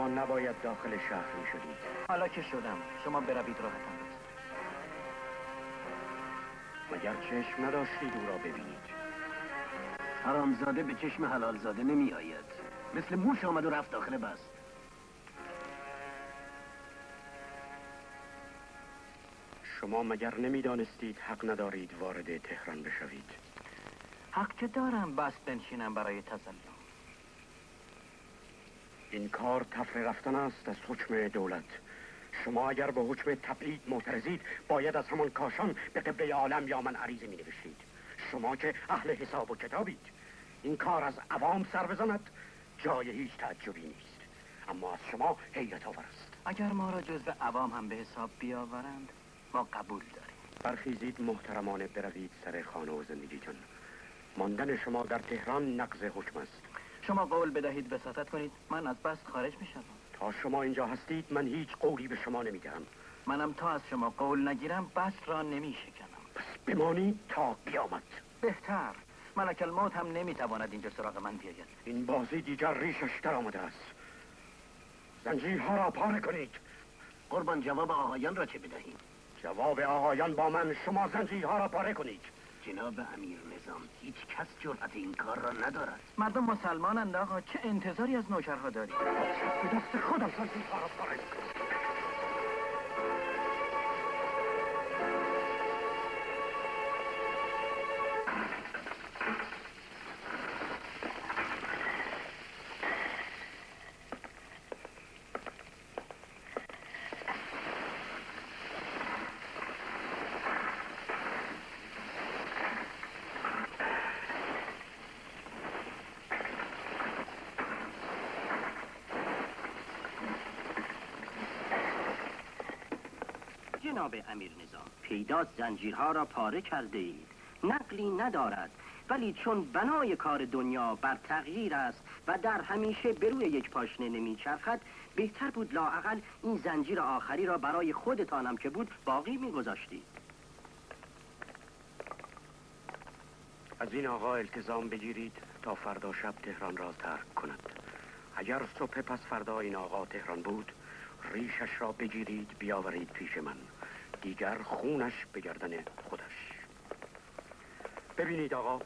شما نباید داخل شهر می شدید. حالا که شدم شما بروید راحتم برسید. مگر چشم نداشتید او را ببینید؟ حرامزاده به چشم حلالزاده نمی آید. مثل موش آمد و رفت داخل بست. شما مگر نمیدانستید حق ندارید وارد تهران بشوید؟ حق که دارم بست بنشینم برای تظلم. این کار تفره رفتن است از حکم دولت. شما اگر به حکم تبعید معترضید باید از همان کاشان به قبله عالم یا من عریضه می نوشتید. شما که اهل حساب و کتابید. این کار از عوام سر بزند جای هیچ تعجبی نیست، اما از شما حیرت آور است. اگر ما را جزو عوام هم به حساب بیاورند ما قبول داریم. برخیزید محترمانه بروید سر خانه و زندگیتان. ماندن شما در تهران نقض حکم است. شما قول بدهید وساطت کنید من از بست خارج میشم. تا شما اینجا هستید من هیچ قولی به شما نمیدهم. منم تا از شما قول نگیرم بست را نمیشکنم. پس بمانید تا قیامت. بهتر. ملک الموت هم نمیتواند اینجا سراغ من بیاید. این بازی دیگر ریشش در آمده است. زنجیرها را پاره کنید. قربان جواب آقایان را چه بدهیم؟ جواب آقایان با من. شما زنجیرها را پاره کنید. جناب امیر نظام هیچ کس جرأت این کار را ندارد. مردم مسلمانند آقا، چه انتظاری از نوکرها دارید؟ به دست خودم زنجیرها را پاره کنید. جناب امیر نظام، پیداست زنجیرها را پاره کرده اید. نقلی ندارد، ولی چون بنای کار دنیا بر تغییر است و در همیشه به روی یک پاشنه نمیچرخد، بهتر بود لااقل این زنجیر آخری را برای خودتانم که بود باقی میگذاشتید. از این آقا التزام بگیرید تا فردا شب تهران را ترک کند. اگر صبح پس فردا این آقا تهران بود ریشش را بگیرید بیاورید پیش من. دیگر خونش به گردن خودش. ببینید آقا،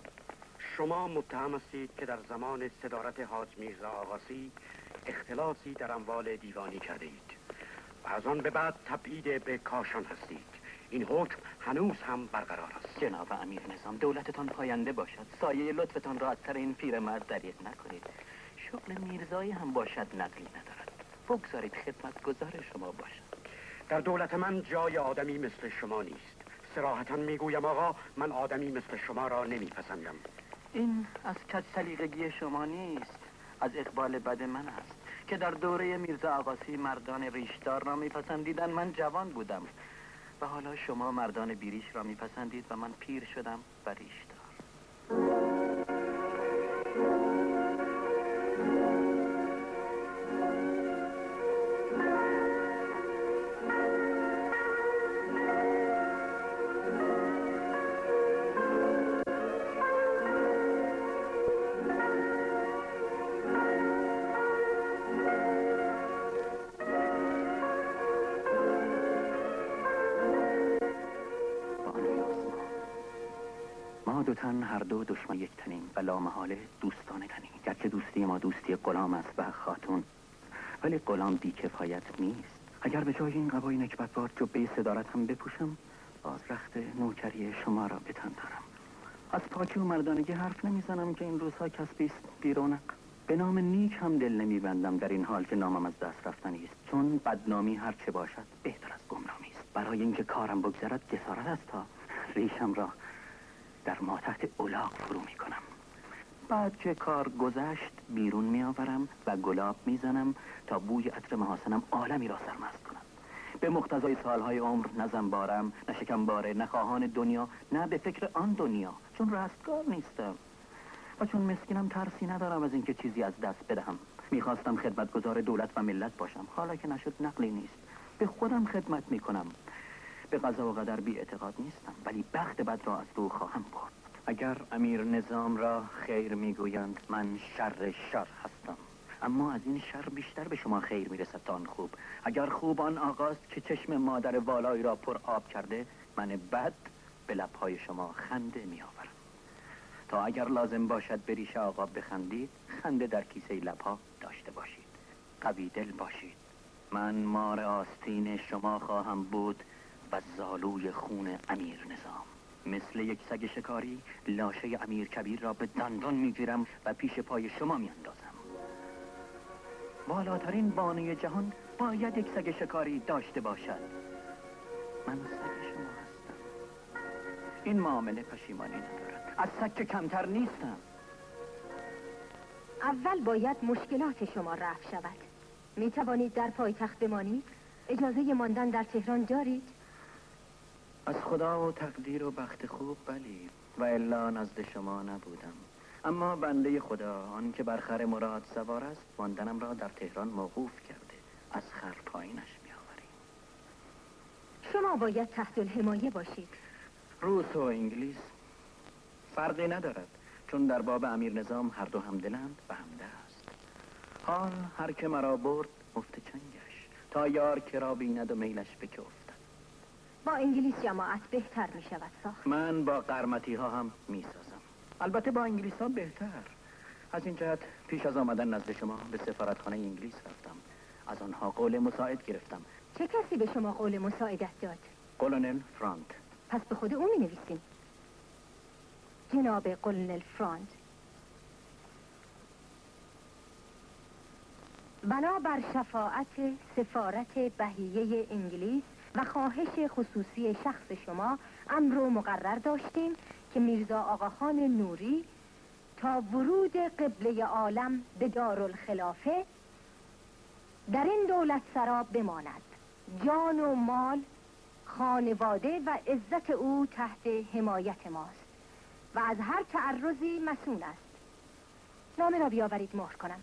شما متهم هستید که در زمان صدارت حاج میرزا آقاسی اختلاسی در اموال دیوانی کرده اید و از آن به بعد تبعید به کاشان هستید. این حکم هنوز هم برقرار است. جناب امیر نظام دولتتان پاینده باشد. سایه لطفتان را از سر این پیرمرد دریغ نکنید. شغل میرزایی هم باشد نقلی ندارد. بگذارید خدمتگزار شما باشد. در دولت من جای آدمی مثل شما نیست. صراحتاً میگویم آقا، من آدمی مثل شما را نمیپسندم. این از کج سلیقگی شما نیست، از اقبال بد من است که در دوره میرزا آقاسی مردان ریشدار را میپسندیدن. من جوان بودم و حالا شما مردان بیریش را میپسندید و من پیر شدم و ریشدار. دو تن هر دو دشمن یک تنیم و لامحاله دوستان تنیم. گرچه دوستی ما دوستی غلام است و خاتون، ولی غلام بی کفایت نیست. اگر به جای این قبای نکبتبار جبه صدارت هم بپوشم باز رخت نوکری شما را به تن دارم. از پاکی و مردانگی حرف نمیزنم که این روزها کسبی است بیرونق. به نام نیک هم دل نمیبندم در این حال که نامم از دست رفتنی است، چون بدنامی هر چه باشد بهتر از گمنامی است. برای اینکه کارم بگذرد جسارت است تا ریشم را در ما تحت الاغ فرو می کنم. بعد که کار گذشت بیرون می آورم و گلاب می زنم تا بوی عطر محاسنم عالمی را سرمست کنم. به مقتضای سالهای عمر نه زنبارم، نه شکمباره، نه خواهان دنیا، نه به فکر آن دنیا، چون رستگار نیستم و چون مسکینم ترسی ندارم از اینکه چیزی از دست بدهم. میخواستم خدمتگزار دولت و ملت باشم، حالا که نشد نقلی نیست. به خودم خدمت می کنم. به قضا و قدر بی اعتقاد نیستم، ولی بخت بد را از رو خواهم برد. اگر امیر نظام را خیر میگویند من شر هستم، اما از این شر بیشتر به شما خیر میرسد تا آن خوب. اگر خوب آن آقاست که چشم مادر والایی را پر آب کرده، من بد به لبهای شما خنده میآورم. تا اگر لازم باشد به ریش آقا بخندید، خنده در کیسه لبها داشته باشید. قوی دل باشید. من مار آستین شما خواهم بود و زالوی خون امیر نظام. مثل یک سگ شکاری لاشه امیر کبیر را به دندان میگیرم و پیش پای شما میاندازم. بالاترین بانوی جهان باید یک سگ شکاری داشته باشد. من سگ شما هستم. این معامله پشیمانی ندارد. از سگ که کمتر نیستم. اول باید مشکلات شما رفع شود. می توانید در پایتخت بمانید؟ اجازه ماندن در تهران دارید؟ از خدا و تقدیر و بخت خوب بلی، و الا نزد شما نبودم. اما بنده خدا آن که بر خر مراد سوار است، ماندنم را در تهران موقوف کرده. از خر پایینش میآوریم. شما باید تحت الحمایه باشید. روس و انگلیس فرقی ندارد، چون در باب امیر نظام هر دو همدلند و همدست. حال هر که مرا برد مفت چنگش، تا یار که را بیند و میلش به که افتد. با انگلیس جماعت بهتر می شود ساخت. من با قرمتی ها هم می سازم. البته با انگلیس ها بهتر. از این جهت پیش از آمدن نزد شما به سفارتخانه انگلیس رفتم. از آنها قول مساعد گرفتم. چه کسی به شما قول مساعدت داد؟ کلونل فرانت. پس به خود او می نویسیم. جناب کلونل فرانت، بنابر شفاعت سفارت بهیه انگلیس و خواهش خصوصی شخص شما، امر رو مقرر داشتیم که میرزا آقاخان نوری تا ورود قبله عالم به دارالخلافه در این دولت سرا بماند. جان و مال، خانواده و عزت او تحت حمایت ماست و از هر تعرضی مسئول است. نامه را بیاورید مهر کنم.